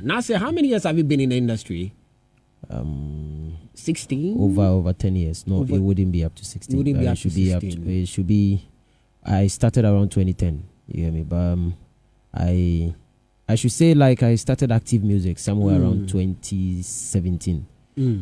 Now, say, how many years have you been in the industry? 16? Over 10 years. No, it wouldn't be up to 16. It wouldn't be it up should to be 16. it should be. I started around 2010. You hear me? But I should say like I started active music somewhere around 2017.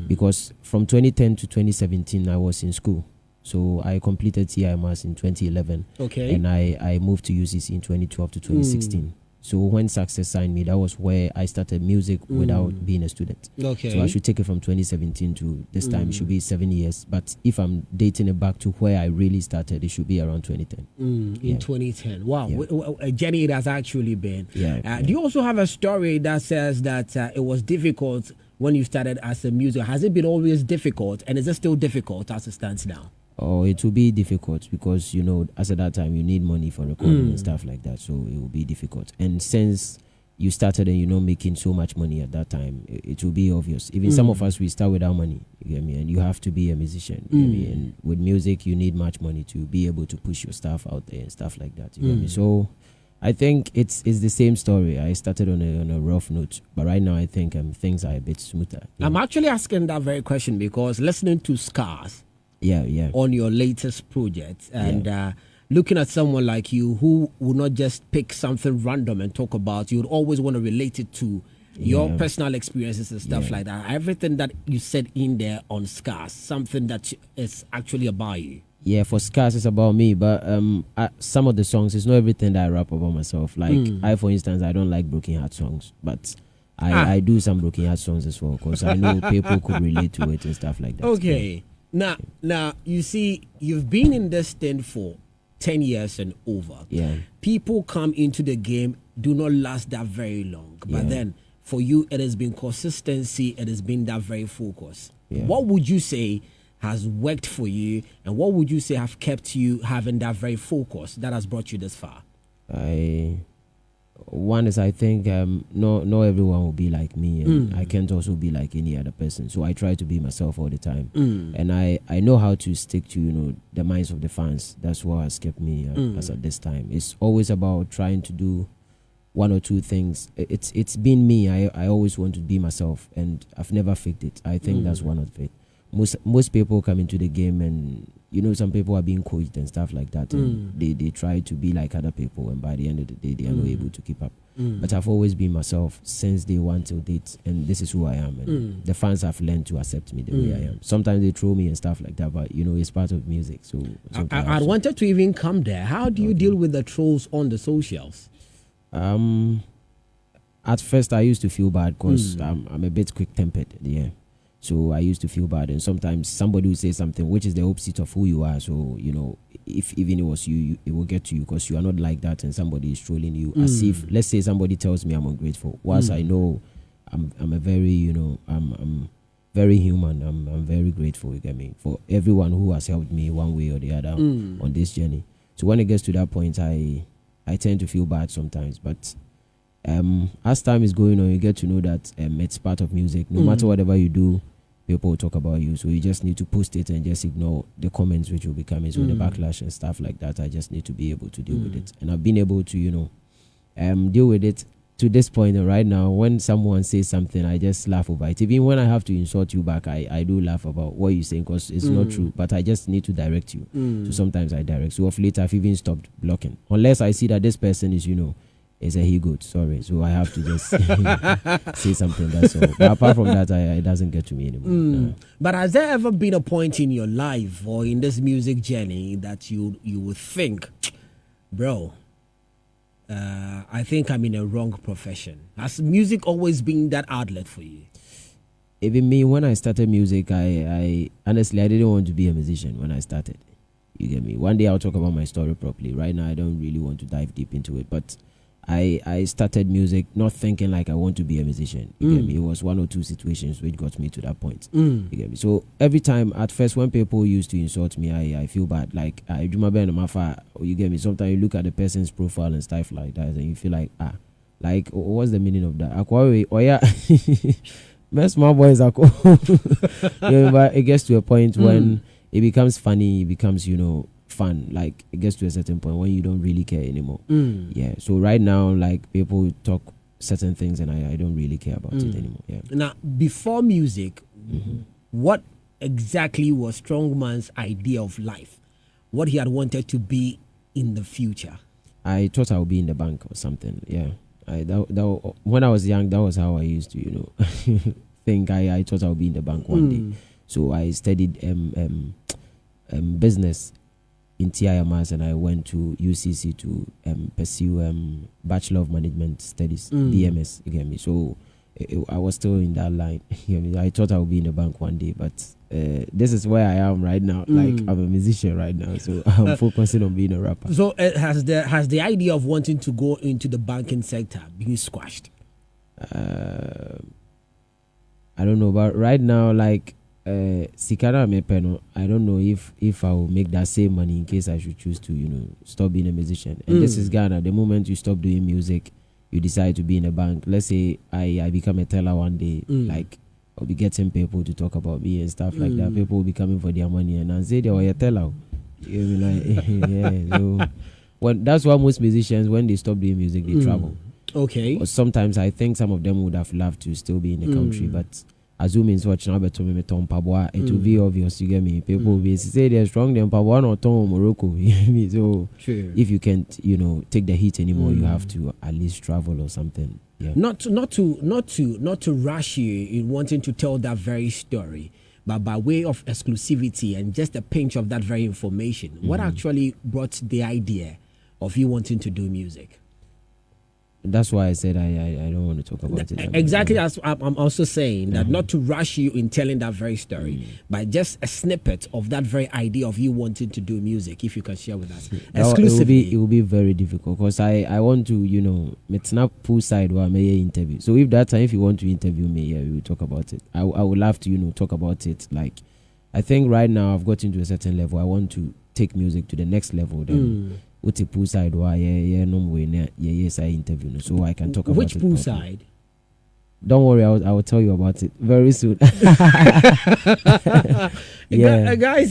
Because from 2010 to 2017 I was in school. So I completed TIMAS in 2011. Okay. And I moved to UCC in 2012 to 2016. So when Success signed me, that was where I started music without being a student. Okay. So I should take it from 2017 to this time. It should be 7 years. But if I'm dating it back to where I really started, it should be around 2010. In 2010. Wow. Yeah. A journey it has actually been. Yeah. Do you also have a story that says that it was difficult when you started as a musician? Has it been always difficult? And is it still difficult as it stands now? Oh, it will be difficult because, you know, as at that time, you need money for recording and stuff like that. So it will be difficult. And since you started and you're not making so much money at that time, it will be obvious. Even some of us, we start without money, you get me? And you have to be a musician, you get me? And with music, you need much money to be able to push your stuff out there and stuff like that, you get me? So I think it's the same story. I started on a rough note, but right now I think things are a bit smoother. I'm actually asking that very question because listening to Scars, on your latest project and looking at someone like you who will not just pick something random and talk about, you would always want to relate it to your personal experiences and stuff like that. Everything that you said in there on Scars, something that is actually about you. Yeah, for Scars it's about me, but some of the songs, it's not everything that I rap about myself. Like for instance, I don't like broken heart songs, but I do some broken heart songs as well because I know people could relate to it and stuff like that. Okay. Now, you see, you've been in this thing for 10 years and over. Yeah. People come into the game, do not last that very long. But then, for you, it has been consistency. It has been that very focus. Yeah. What would you say has worked for you? And what would you say have kept you having that very focus that has brought you this far? One is I think not everyone will be like me, and I can't also be like any other person. So I try to be myself all the time, and I know how to stick to, you know, the minds of the fans. That's what has kept me as at this time. It's always about trying to do one or two things. It's been me. I always want to be myself, and I've never faked it. I think that's one of it. Most people come into the game and, you know, some people are being coached and stuff like that, and they try to be like other people, and by the end of the day they are not able to keep up. But I've always been myself since day one till date, and this is who I am, and the fans have learned to accept me the way I am. Sometimes they throw me and stuff like that, but you know, it's part of music. So I wanted to even come there. How do you deal with the trolls on the socials? At first I used to feel bad because I'm a bit quick-tempered, so I used to feel bad, and sometimes somebody will say something which is the opposite of who you are. So, you know, if even it was you, it will get to you because you are not like that, and somebody is trolling you as if, let's say somebody tells me I'm ungrateful. Whilst I know I'm a very, you know, I'm very human. I'm very grateful, you get me, for everyone who has helped me one way or the other on this journey. So when it gets to that point, I tend to feel bad sometimes, but as time is going on, you get to know that it's part of music. No matter whatever you do, people will talk about you. So you just need to post it and just ignore the comments which will be coming. So the backlash and stuff like that, I just need to be able to deal with it. And I've been able to, you know, deal with it to this point. And right now, when someone says something, I just laugh over it. Even when I have to insult you back, I do laugh about what you're saying because it's not true. But I just need to direct you. So sometimes I direct. So of late, I've even stopped blocking. Unless I see that this person is, you know, is a he-goat, sorry. So I have to just say something, that's all. But apart from that, it doesn't get to me anymore. But has there ever been a point in your life or in this music journey that you would think, bro, I think I'm in a wrong profession? Has music always been that outlet for you? Even me, when I started music, I honestly, I didn't want to be a musician when I started. You get me? One day I'll talk about my story properly. Right now, I don't really want to dive deep into it, but I started music not thinking like I want to be a musician. You get me? It was one or two situations which got me to that point. You get me? So every time, at first, when people used to insult me, I feel bad. Like, you get me? Sometimes you look at the person's profile and stuff like that, and you feel like, like, what's the meaning of that? Oh yeah, my small boys are cool. Yeah, but it gets to a point when it becomes funny, it becomes, you know, fun. Like, it gets to a certain point when you don't really care anymore. Yeah, so right now, like, people talk certain things, and I don't really care about it anymore. Yeah. Now, before music, what exactly was Strongman's idea of life? What he had wanted to be in the future? I thought I would be in the bank or something. Yeah. When I was young, that was how I used to, think. I thought I would be in the bank one day. So I studied business in TIMS, and I went to UCC to pursue Bachelor of Management Studies, BMS. You get me? So I was still in that line. You get me? I thought I would be in the bank one day, but this is where I am right now. Like, I'm a musician right now, so I'm focusing on being a rapper. So has the idea of wanting to go into the banking sector been squashed? I don't know, but right now, like, Sikara Mepeno, I don't know if I will make that same money in case I should choose to, stop being a musician. And this is Ghana. The moment you stop doing music, you decide to be in a bank. Let's say I become a teller one day, like, I'll be getting people to talk about me and stuff like that. People will be coming for their money and I say they are a teller. You know, like, yeah. So that's why most musicians, when they stop doing music, they travel. Okay. Or sometimes I think some of them would have loved to still be in the country, but assuming watching now, but it will be obvious. You get me? People will be say they're strong. Then Pabwa or Tom Morocco. You get me? So if you can't, take the heat anymore, you have to at least travel or something. Yeah. Not to rush you in wanting to tell that very story, but by way of exclusivity and just a pinch of that very information, what actually brought the idea of you wanting to do music? That's why I said I don't want to talk about it. Exactly, as I'm also saying that not to rush you in telling that very story, but just a snippet of that very idea of you wanting to do music, if you can share with us exclusively. It will be very difficult because I want to, it's not poolside where I may interview. So if you want to interview me, we will talk about it. I would love to, talk about it. Like, I think right now I've gotten to a certain level. I want to take music to the next level. Then with the poolside why no way yes I interview so I can talk about which it. Which poolside? Don't worry, I will tell you about it very soon. Guys,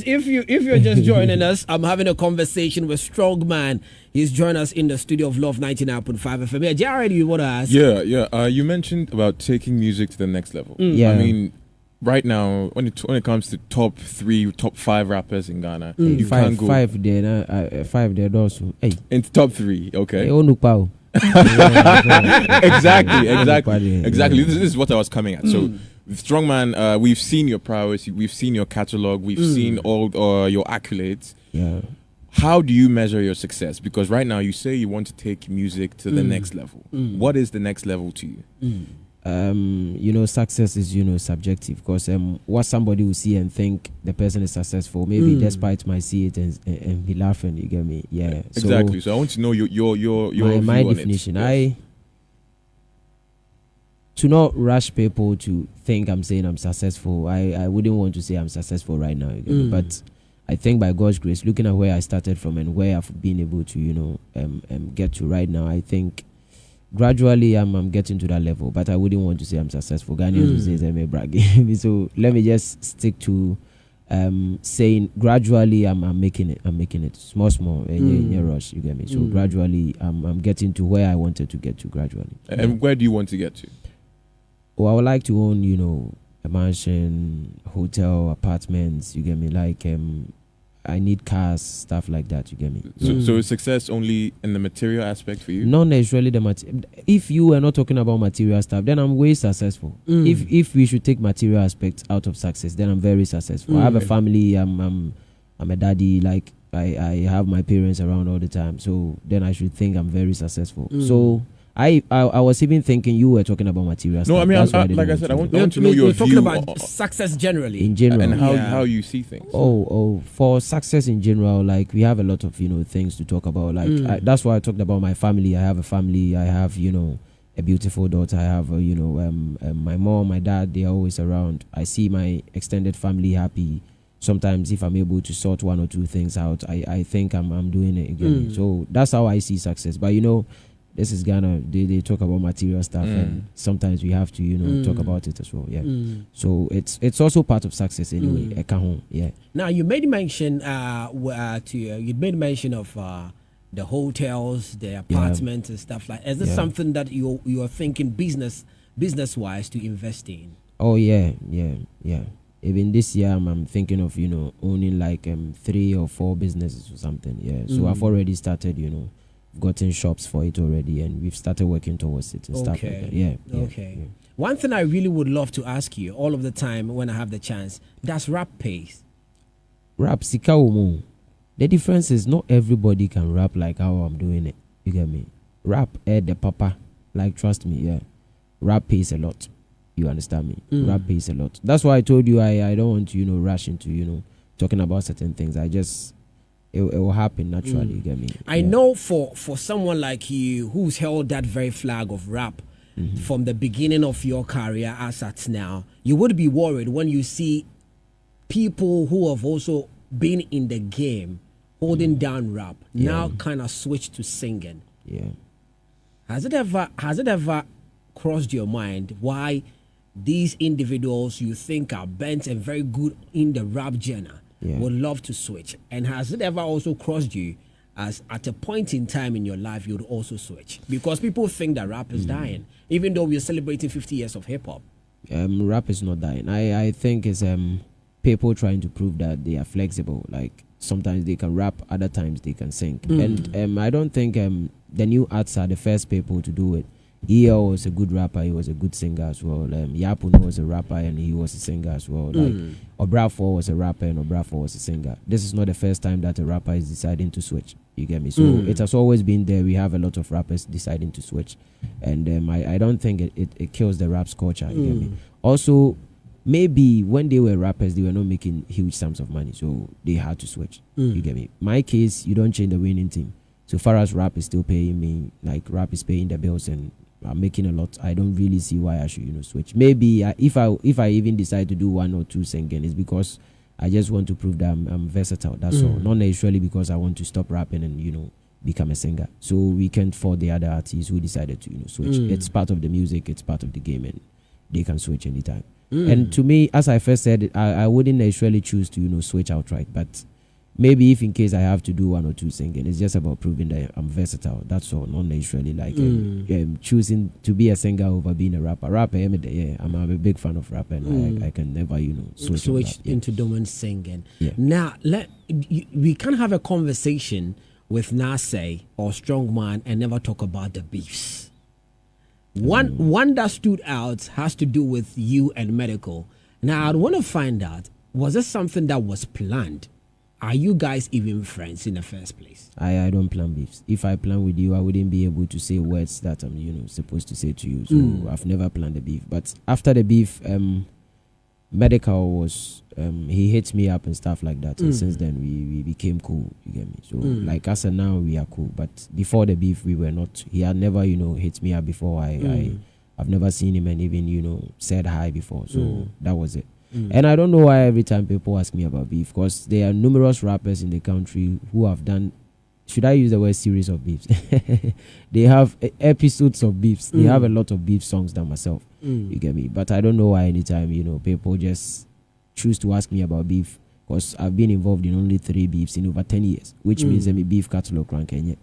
if you're just joining us, I'm having a conversation with Strongman. He's joined us in the studio of Love 99.5 FM. Yeah, Jared, you want to ask? Yeah. You mentioned about taking music to the next level. Yeah. I mean, right now, when it comes to top 5 rappers in Ghana, you can't go five there also. Hey, into top 3. Okay. Hey, Exactly. This is what I was coming at. So, with Strongman, we've seen your prowess, we've seen your catalog, we've seen all your accolades. Yeah. How do you measure your success? Because right now you say you want to take music to the next level. What is the next level to you? Success is subjective because what somebody will see and think the person is successful, maybe despite might see it and be laughing. You get me? Yeah. Exactly. So I want to know your my definition. Yes. To not rush people to think I'm saying I'm successful. I wouldn't want to say I'm successful right now. You get me? But I think by God's grace, looking at where I started from and where I've been able to get to right now, I think gradually I'm getting to that level, but I wouldn't want to say I'm successful. Ghanaians will say I'm bragging. So let me just stick to saying gradually I'm making it small in a rush. You get me? So gradually I'm getting to where I wanted to get to gradually. And where do you want to get to? Well, I would like to own a mansion, hotel, apartments. You get me? Like I need cars, stuff like that. You get me? So is success only in the material aspect for you? Not necessarily the material. If you are not talking about material stuff, then I'm way successful. If we should take material aspects out of success, then I'm very successful. I have a family. I'm a daddy. Like I have my parents around all the time. So then I should think I'm very successful. So I was even thinking you were talking about material stuff. No, I mean, like I said, I want to know your view. We're talking about success generally. In general. And how you see things. For success in general, like we have a lot of, things to talk about. Like that's why I talked about my family. I have a family. I have, a beautiful daughter. I have, my mom, my dad, they are always around. I see my extended family happy. Sometimes if I'm able to sort one or two things out, I think I'm doing it again. So that's how I see success. But, this is Ghana. They talk about material stuff, and sometimes we have to, talk about it as well. Yeah. So it's also part of success anyway. Yeah. Now you made mention of the hotels, the apartments and stuff like. Is this something that you are thinking business wise to invest in? Oh yeah. Even this year, I'm thinking of owning like 3 or 4 businesses or something. Yeah, so I've already started. Gotten shops for it already, and we've started working towards it and stuff like that. Yeah. One thing I really would love to ask you all of the time when I have the chance: does rap pay? Rap sikawomo. The difference is not everybody can rap like how I'm doing it. You get me? Rap, the papa. Like, trust me, yeah. Rap pays a lot. You understand me? Rap pays a lot. That's why I told you I don't want to, rush into, talking about certain things. I just, it will happen naturally. You get me? I know for someone like you who's held that very flag of rap from the beginning of your career as at now, you would be worried when you see people who have also been in the game holding down rap now kind of switch to singing. Yeah. Has it ever crossed your mind why these individuals you think are bent and very good in the rap genre would love to switch? And has it ever also crossed you as at a point in time in your life you would also switch? Because people think that rap is dying, even though we're celebrating 50 years of hip hop. Rap is not dying. I think it's people trying to prove that they are flexible. Like, sometimes they can rap, other times they can sing. And I don't think the new arts are the first people to do it. EL was a good rapper, he was a good singer as well. Yapun was a rapper and he was a singer as well. Like, Obrafour was a rapper and Obrafour was a singer. This is not the first time that a rapper is deciding to switch. You get me? So it has always been there. We have a lot of rappers deciding to switch. And I don't think it kills the rap's culture. You get me? Also, maybe when they were rappers, they were not making huge sums of money, so they had to switch. You get me? My case, you don't change the winning team. So far as rap is still paying me, like rap is paying the bills and I'm making a lot, I don't really see why I should, switch. Maybe if I even decide to do 1 or 2 singing, it's because I just want to prove that I'm versatile. That's all. Not necessarily because I want to stop rapping and become a singer. So we can't fault the other artists who decided to switch. It's part of the music. It's part of the game, and they can switch anytime. And to me, as I first said, I wouldn't necessarily choose to switch outright, but maybe if in case I have to do 1 or 2 singing, it's just about proving that I'm versatile. That's all. Not necessarily like choosing to be a singer over being a rapper. I'm a big fan of rap, and I can never switch into doing singing. Yeah. Now we can't have a conversation with Nase or Strongman and never talk about the beefs. One that stood out has to do with you and Medical. Now, I'd want to find out, was this something that was planned? Are you guys even friends in the first place? I don't plan beefs. If I plan with you, I wouldn't be able to say words that I'm supposed to say to you. So I've never planned a beef. But after the beef, Medical was he hits me up and stuff like that. And since then we became cool. You get me? So like us and now we are cool. But before the beef we were not. He had never hit me up before. I've never seen him and even said hi before. So that was it. And I don't know why every time people ask me about beef, because there are numerous rappers in the country who have done, should I use the word series of beefs? They have episodes of beefs. They have a lot of beef songs than myself. You get me? But I don't know why anytime, people just choose to ask me about beef, because I've been involved in only 3 beefs in over 10 years, which means I'm a beef catalog rank. You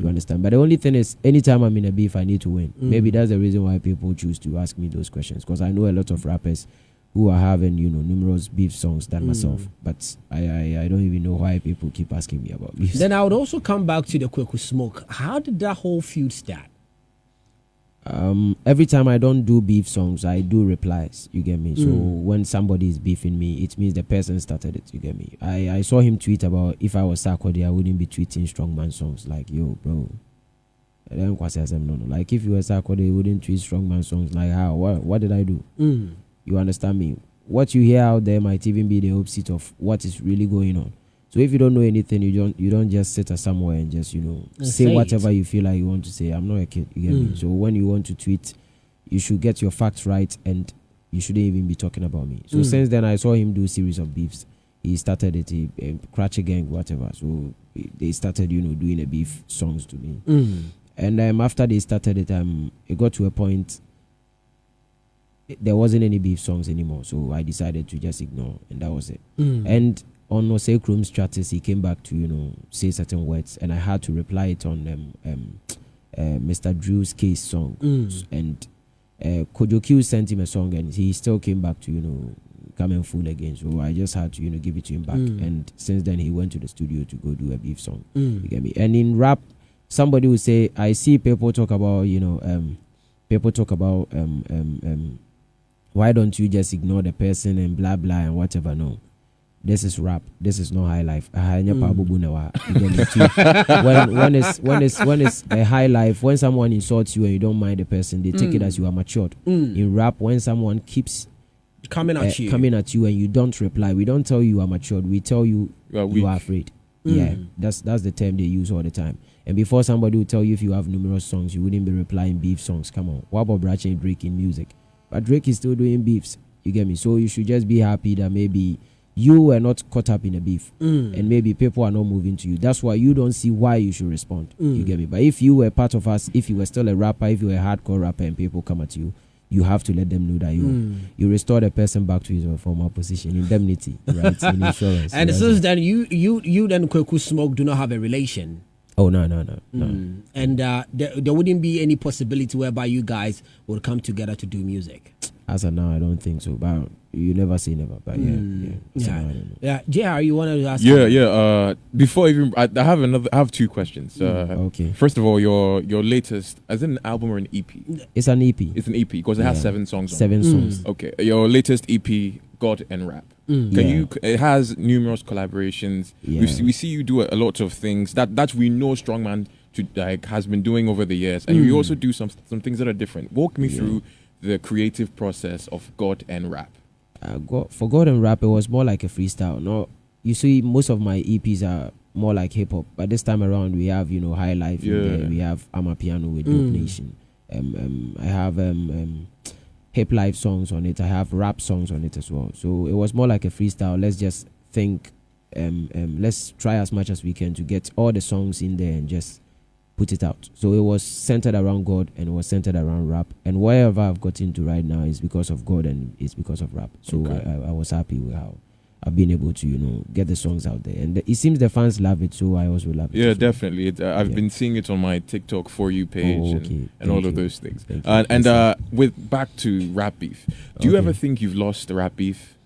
understand? But the only thing is, anytime I'm in a beef, I need to win. Maybe that's the reason why people choose to ask me those questions, because I know a lot of rappers who are having, numerous beef songs than myself. But I don't even know why people keep asking me about beef. Then I would also come back to the Kweku Smoke. How did that whole feud start? Every time I don't do beef songs, I do replies. You get me? So when somebody is beefing me, it means the person started it. You get me? I saw him tweet about, if I was Sarkodie, I wouldn't be tweeting Strongman songs. Like, yo, bro. Like, if you were Sarkodie, you wouldn't tweet Strongman songs. Like, how? What did I do? You understand me? What you hear out there might even be the opposite of what is really going on. So if you don't know anything, you don't just sit somewhere and just say whatever you feel like you want to say. I'm not a kid, you get me? So when you want to tweet, you should get your facts right, and you shouldn't even be talking about me. So since then, I saw him do a series of beefs. He started it, Cratch Gang, whatever. So they started, doing a beef songs to me. And after they started it, it got to a point. There wasn't any beef songs anymore, so I decided to just ignore, and that was it. And on Osei Kroom's status, he came back to say certain words, and I had to reply it on Mr. Drew's Case song, and Kojo Q sent him a song, and he still came back to come and fool again. So I just had to give it to him back, and since then he went to the studio to go do a beef song. You get me? And in rap, somebody will say, I see people talk about why don't you just ignore the person and blah blah and whatever. No, this is rap. This is not high life. When it's a high life, when someone insults you and you don't mind the person, they take it as you are matured. In rap, when someone keeps coming at you and you don't reply, we don't tell you are matured. We tell you you are afraid. Yeah, that's the term they use all the time. And before somebody will tell you if you have numerous songs, you wouldn't be replying beef songs. Come on, what about Bracha and Drake in music? But Drake is still doing beefs. You get me? So you should just be happy that maybe you were not caught up in a beef, and maybe people are not moving to you. That's why you don't see why you should respond. You get me? But if you were part of us, if you were still a rapper, if you were a hardcore rapper, and people come at you, you have to let them know that you restore the person back to his former position, indemnity, right? In insurance. And since then, you then Kweku Smoke do not have a relation. Oh no. And there wouldn't be any possibility whereby you guys would come together to do music. As of now, I don't think so. But you never say never. But yeah. JR, you wanted to ask? Yeah. Before even, I have two questions. Okay. First of all, your latest, is it an album or an EP? It's an EP. It's an EP because it has 7 songs. On Seven it. songs. Okay. Your latest EP, God and Rap. It has numerous collaborations. We see you do a lot of things that we know Strongman has been doing over the years, and you also do some things that are different. Walk me through the creative process of God and Rap. For God and Rap, it was more like a freestyle. No, you see, most of my EPs are more like hip hop, but this time around we have High Life. We have Amapiano with Dope Nation. I have hip life songs on it. I have rap songs on it as well. So it was more like a freestyle. Let's just think. Let's try as much as we can to get all the songs in there and just put it out. So it was centered around God and it was centered around rap. And wherever I've got into right now is because of God and it's because of rap. So I was happy with how I've been able to get the songs out there, and it seems the fans love it, so I also love it. Yeah, definitely. I've been seeing it on my TikTok For You page and all of those things. With back to rap beef, do you ever think you've lost the rap beef?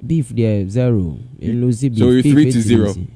Beef, zero. Beef, so you're 3-0.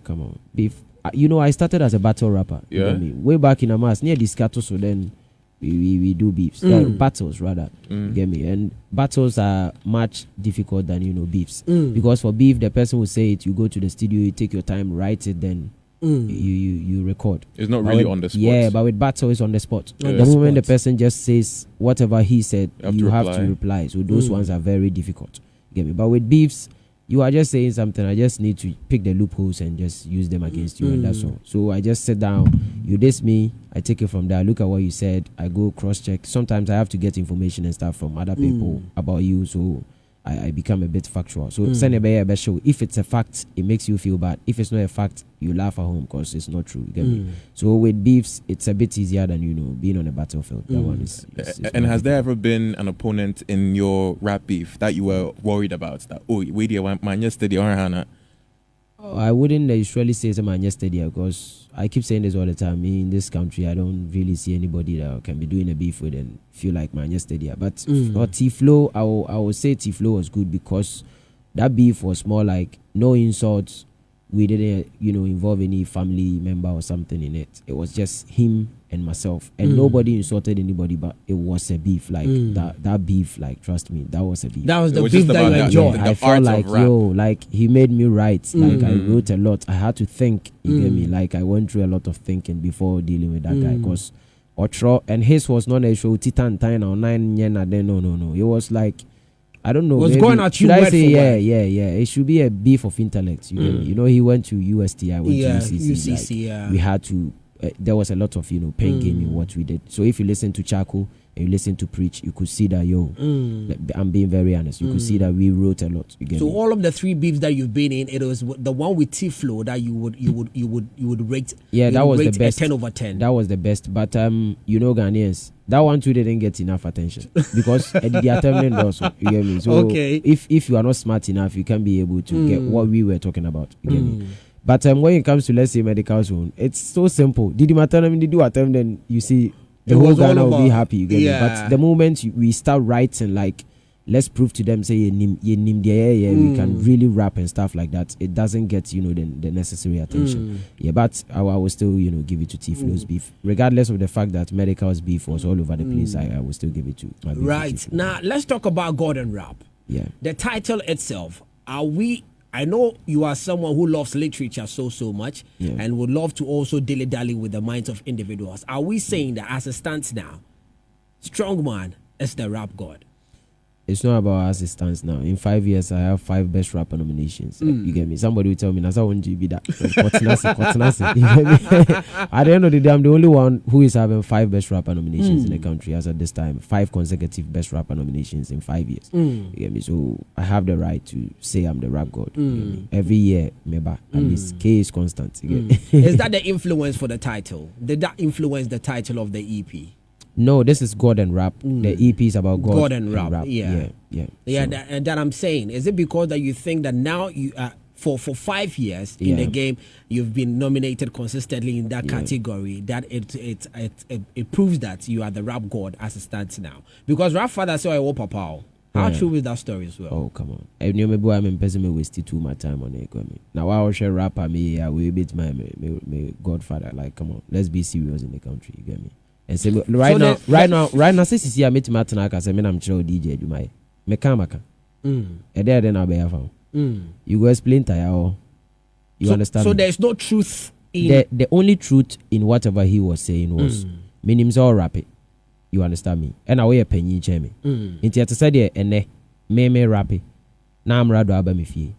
Come on, beef. I started as a battle rapper. Yeah. Way back in Amas near Discato, so then we do beefs, battles rather. You get me? And battles are much difficult than beefs, because for beef the person will say it, you go to the studio, you take your time, write it, then you record. It's not really on the spot. Yeah, but with battle it's on the spot. The moment the person just says whatever he said, you have to reply. So those ones are very difficult. You get me? But with beefs, you are just saying something. I just need to pick the loopholes and just use them against you, and that's all. So I just sit down, you diss me, I take it from there, I look at what you said, I go cross-check. Sometimes I have to get information and stuff from other people about you, so I become a bit factual. So if it's a fact, it makes you feel bad. If it's not a fact, you laugh at home because it's not true. You get me? So with beefs, it's a bit easier than being on a battlefield. That one is and has there ever been an opponent in your rap beef that you were worried about? That wait, man, yesterday or Hannah? I wouldn't usually say it's a man yesterday, because I keep saying this all the time. In this country, I don't really see anybody that can be doing a beef with and feel like man yesterday. But for T-Flow, I will say T-Flow was good because that beef was more like no insults. We didn't, involve any family member or something in it. It was just him and myself, and nobody insulted anybody. But it was a beef, like that beef. Like, trust me, that was a beef. That was the beef that you enjoyed. I felt like like he made me write. Like I wrote a lot. I had to think. You get me? Like I went through a lot of thinking before dealing with that guy, because and his was not a show Titan or 9 yena. Then no. It was like, I don't know. Was going at you. Should I say yeah? It should be a beef of intellect. He went to UST. I went to UCC. Like, we had to. There was a lot of pain game in what we did. So if you listen to Chaco, and you listen to Preach, you could see that I'm being very honest. You could see that we wrote a lot. So all of the 3 beefs that you've been in, it was the one with T-Flow that you would rate. Yeah, that was the best. 10 over 10. That was the best. But you know, Ghanaians, that one too didn't get enough attention because the attendant also. You get me? So okay. if you are not smart enough, you can't be able to get what we were talking about. You get me? But when it comes to, let's say, medical zone, it's so simple. Did the maternity did do attendant? You see. The whole Ghana will be happy, you get me? But the moment we start writing, like, let's prove to them, say, we can really rap and stuff like that, it doesn't get, the necessary attention. Yeah, but I will still, give it to T-Flow's beef. Regardless of the fact that Medical's beef was all over the place, I will still give it to my beef. Right. Now, let's talk about God and Rap. Yeah. The title itself, I know you are someone who loves literature so much and would love to also dilly-dally with the minds of individuals. Are we saying that as it stands now, Strongman is the rap god? It's not about as it stands now. In 5 years, I have 5 best rapper nominations. You get me? Somebody will tell me, Nasa won't you be that? You get me? At the end of the day, I'm the only one who is having 5 best rapper nominations in the country as at this time. 5 consecutive best rapper nominations in 5 years. You get me? So I have the right to say I'm the rap god. You get me? Every year, maybe at least K is constant. You get me? Is that the influence for the title? Did that influence the title of the EP? No, this is God and Rap. The EP is about God and Rap. Yeah. So. That I'm saying. Is it because that you think that now you for 5 years in the game you've been nominated consistently in that category, that it proves that you are the rap god as it stands now? Because Rap Fada said I will papa. How true is that story as well? Oh, come on. I knew maybe I'm in person, me wasted too much time on it. Now I will share rapper me, I will beat my Godfather. Like, come on, let's be serious in the country. You get me? And say right now, since you meet Martinaka, say I'm chill DJ, you might meka. And there then I'll be found. You go explain to you. You understand? So there's no truth in the only truth in whatever he was saying was meanings all rap it. You understand me? And I wear a penny chemi. Into yet to say there and me rap it. Now I'm rado about me fee.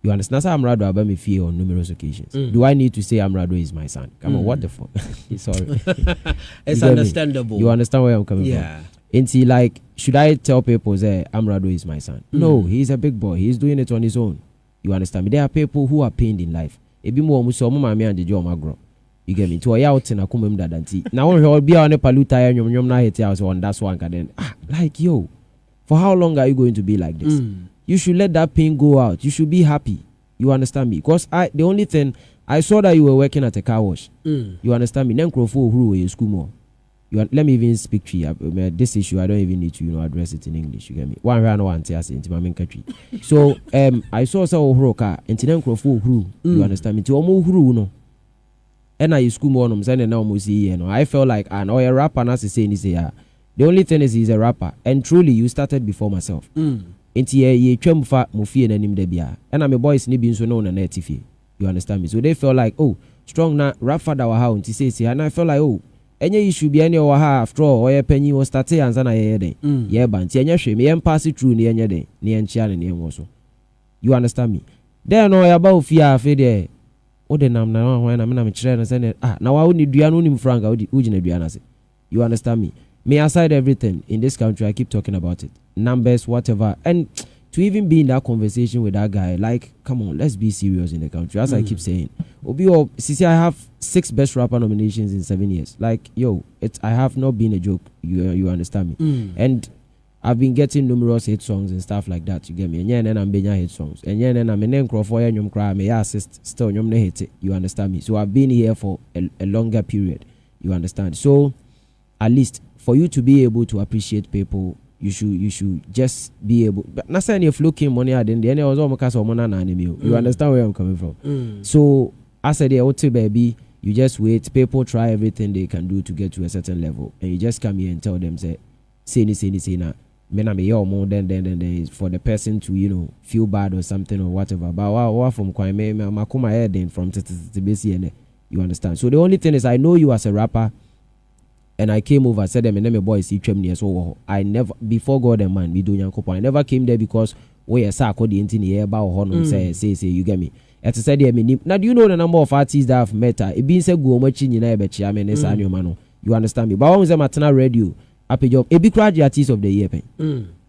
You understand? So I'm Rado about me fear on numerous occasions. Do I need to say I'm Rado is my son? Come on, what the fuck? Sorry. It's understandable. You understand where I'm coming from? And see, like, should I tell people say I'm Rado is my son? No, he's a big boy. He's doing it on his own. You understand me? There are people who are pained in life. Ebi mo muso mo mama and jo magro. You get me? To ya out na kumem dadanti. Na won hwe obi a ne paluta ya nyom na hete house on that's one then. Like yo, for how long are you going to be like this? You should let that pain go out. You should be happy. You understand me? Because the only thing I saw that you were working at a car wash. You understand me? School more. Let me even speak to you. This issue I don't even need to address it in English. You get me? One round one into my main country. So I saw some car and you understand me? To no. And I school more I felt like an oil rapper and as saying the only thing is he's a rapper and truly you started before myself. Inti ye twemfa mufie nanim da bia and my boys ni bi nso no na native. You understand me? So they felt like, oh, strong na Rap Fada wa ha unti say and I felt like, oh, enye issue bi ene wa ha after all oye panyi was start ansa na ye den ye ba nti enye hwe me ye pass through ne enye den ne enchia ne enwo so. You understand me? Then no ya ba ofie afi de o de nam na ho na me na me kire no say na wa oni dua no nim franka o gina dua na say. You understand me? Me aside everything in this country, I keep talking about it. Numbers, whatever. And to even be in that conversation with that guy, like, come on, let's be serious in the country. As I keep saying. I have 6 best rapper nominations in 7 years. Like, yo, I have not been a joke. You understand me? And I've been getting numerous hit songs and stuff like that. You get me? And then I'm being hit songs. And then I'm in for you cry, may assist still you hit it. You understand me? So I've been here for a longer period. You understand? So at least for you to be able to appreciate people, you should just be able. But not saying if looking money at the end, was almost you understand where I'm coming from. So I said, baby, you just wait. People try everything they can do to get to a certain level, and you just come here and tell them, say na. Men are more then for the person to feel bad or something or whatever. But what from Kwame, Makuma head from TBC, you understand. So the only thing is, I know you as a rapper. And I came over, said them, and then my boy see Tremney. So I never, before God and man, we do Yankopa. I never came there because we are sacked the entity about Honor say, you get me. As I said, now do you know the number of artists that I've met? It being said, go much in your bet, I mean, it's annual man. You understand me? But I was a maternal radio. Happy job. A big artist of the year.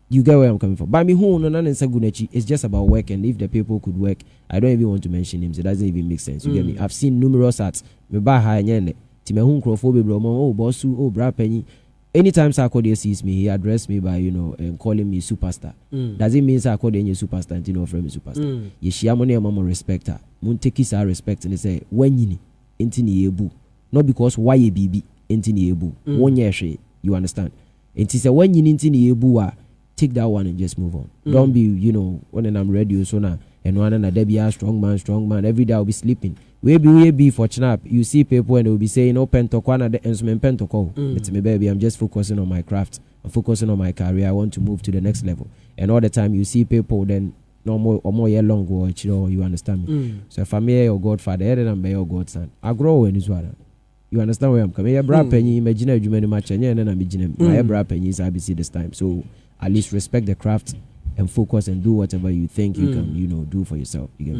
You get where I'm coming from. But me who no it's just about work, and if the people could work, I don't even want to mention names. It doesn't even make sense. You get me? I've seen numerous arts. Me ba ha nyene. Ti me hu nkrofo be bro mo bossu bra penny. Anytime Sarkodie sees me, he addressed me by, and calling me superstar. Does it mean Sarkodie is superstar and you know from me superstar? Ye share money mama respect her. Mun take his respect and they say, when you intini ebu. Not because why ye baby intini ebu. One year she, you understand? And he said, when you intini ebu, take that one and just move on. Don't be, when I'm radio so now and one and a Debbie strong man. Every day I'll be sleeping. We be fortunate. You see people and they will be saying, "Oh, pentokwana the instrument pentoko." It's me, baby. I'm just focusing on my craft. I'm focusing on my career. I want to move to the next level. And all the time you see people, then no more or more year long watch. You understand me? So if I'm your godfather, then I'm your godson. I grow in Israel. You understand where I'm coming? Bra penny, imagine you many much and then I'm imagine my bra penny is ABC this time. So at least respect the craft and focus and do whatever you think you can, do for yourself. You get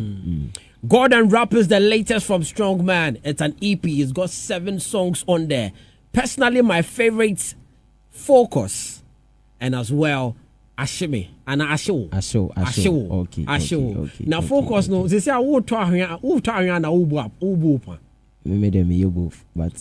God and Rap is the latest from Strongman. It's an EP. It's got 7 songs on there. Personally, my favorites, Focus, and as well, Ashimi and Asho. Okay. Now, Focus, no, they say I will try and I will we made them you both, but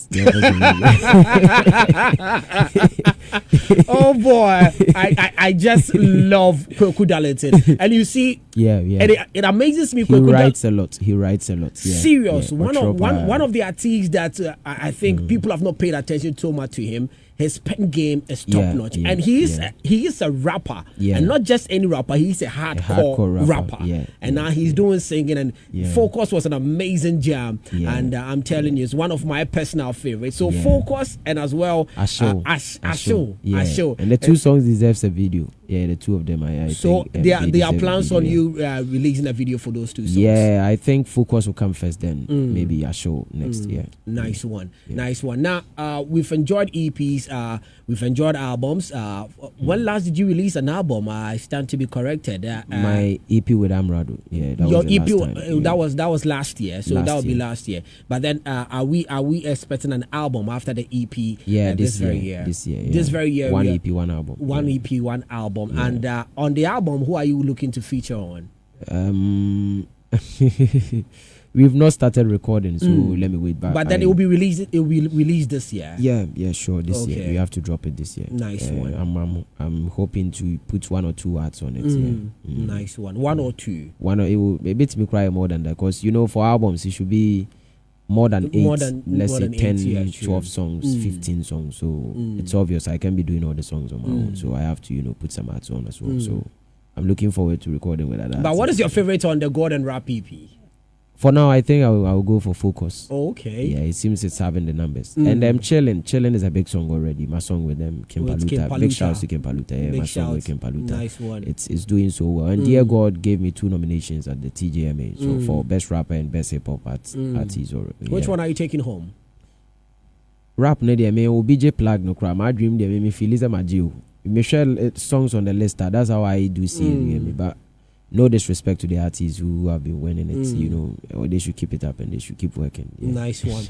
oh boy, I just love Kweku Darlington, and you see, and it amazes me. He writes a lot. Yeah. Serious, one of the artists that I think people have not paid attention so much to him. His pen game is top notch, and he is a rapper, and not just any rapper. He's a hardcore rapper, and now he's doing singing. And Focus was an amazing jam, and I'm telling you, it's one of my personal favorites. So Focus and as well Asho. And the 2 songs deserves a video. Yeah, the 2 of them. I so think there are plans on you releasing a video for those 2 songs. Yeah, I think Focus will come first, then maybe Asho next. Nice one. Now we've enjoyed EPs. We've enjoyed albums. When last did you release an album? I stand to be corrected. My EP with Amrado. Yeah, that your was the EP. last time. That was last year. So that would be last year. But then, are we expecting an album after the EP? Yeah, this very year. This very year. 1 EP, 1 album. 1 EP, 1 album. And on the album, who are you looking to feature on? We've not started recording, so let me wait back. But then it will be released. It will be released this year. Yeah, sure. This year we have to drop it this year. Nice one. I'm hoping to put 1 or 2 arts on it. Nice one. 1 or 2. It will a bit me cry more than that, because for albums it should be more than 8. Let's say 10, 12 songs, 15 songs. So it's obvious I can't be doing all the songs on my own. So I have to put some arts on as well. So I'm looking forward to recording with that. But what is your favorite on the God and Rap EP? For now, I think I'll go for Focus. Okay. Yeah, it seems it's having the numbers. And Chillin' is a big song already. My song with them, Kim Paluta. Big shouts to Kim Paluta. Yeah, my song with Kim Paluta. Nice one. It's doing so well. And Dear God gave me 2 nominations at the TJMA. So for Best Rapper and Best Hip Hop Artist. Which one are you taking home? Rap, ne de me OBJ plug no cry. My dream de me feel is a majio. Me share songs on the list. That's how I do see it. But no disrespect to the artists who have been winning it, or they should keep it up and they should keep working. Yeah. Nice one.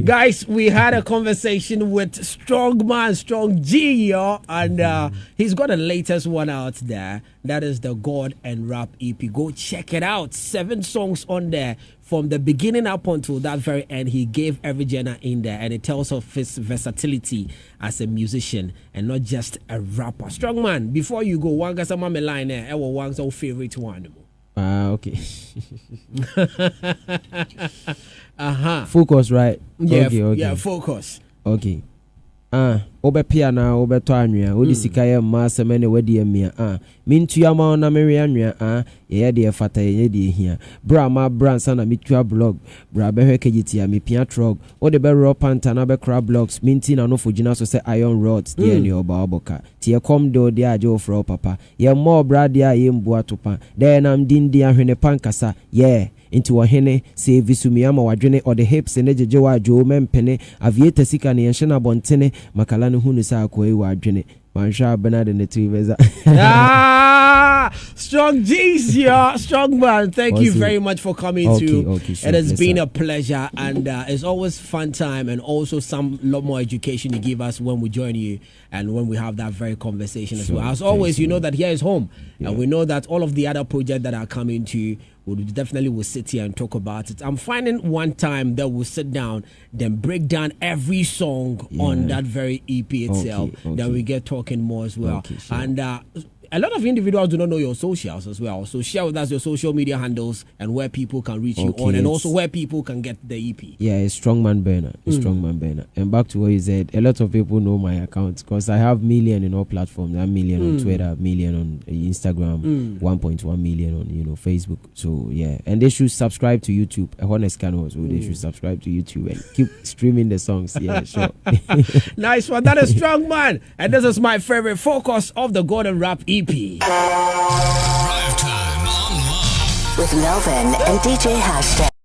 Guys, we had a conversation with Strongman, Strong G, and he's got the latest one out there. That is the God and Rap EP. Go check it out. 7 songs on there. From the beginning up until that very end, he gave every genre in there, and it tells of his versatility as a musician and not just a rapper. Strongman, before you go, one guy's a mama line there. One's our favorite one. Okay. Focus, right? Yeah, okay. Yeah, Focus. Okay. Obe piana, obe to anwea, odi sikaye ma semene wedi emia. Mintu ya ma na mewe anwea, ye de fata ye de hia. Bra ma bra sana mitua blog, bra behwe kejiti ya mi pia trog. Ode be raw panta na be crab blocks, minti na no fujina so se iron rods, de ni oba oboka. Tie kom do de ajo fro papa. Ye mo bra de ye mbu atopa. De na mdindi ahwene pankasa. Yeah. Into wahene se visumiyama wadwene or the hips ne jeje wa jo mempene avieta sika ne yenhye na bontene makala ne hunu sa akoi wadwene Man, sharp Bernard in the TV. Strong G's, yeah, strong man. Thank you very much for coming through. Sure, it has been a pleasure, and it's always fun time, and also some lot more education you give us when we join you and when we have that very conversation as well. As always, you know that here is home, and we know that all of the other projects that are coming to, we'll definitely sit here and talk about it. I'm finding one time that we'll sit down, then break down every song on that very EP itself. Then we get talking more as well. Sure. And a lot of individuals do not know your socials as well. So share with us your social media handles and where people can reach you on, and also where people can get the EP. Yeah, it's Strongman Burner. Strongman Burner. And back to what you said, a lot of people know my account because I have million in all platforms. I'm million on Twitter, million on Instagram, 1.1 million on Facebook. So yeah, and they should subscribe to YouTube. Honest can also they should subscribe to YouTube and keep streaming the songs. Yeah, sure. Nice one. That is Strongman, and this is my favorite focus of the Golden Rap EP. Drive Time on Love with Melvin and DJ Hashtag.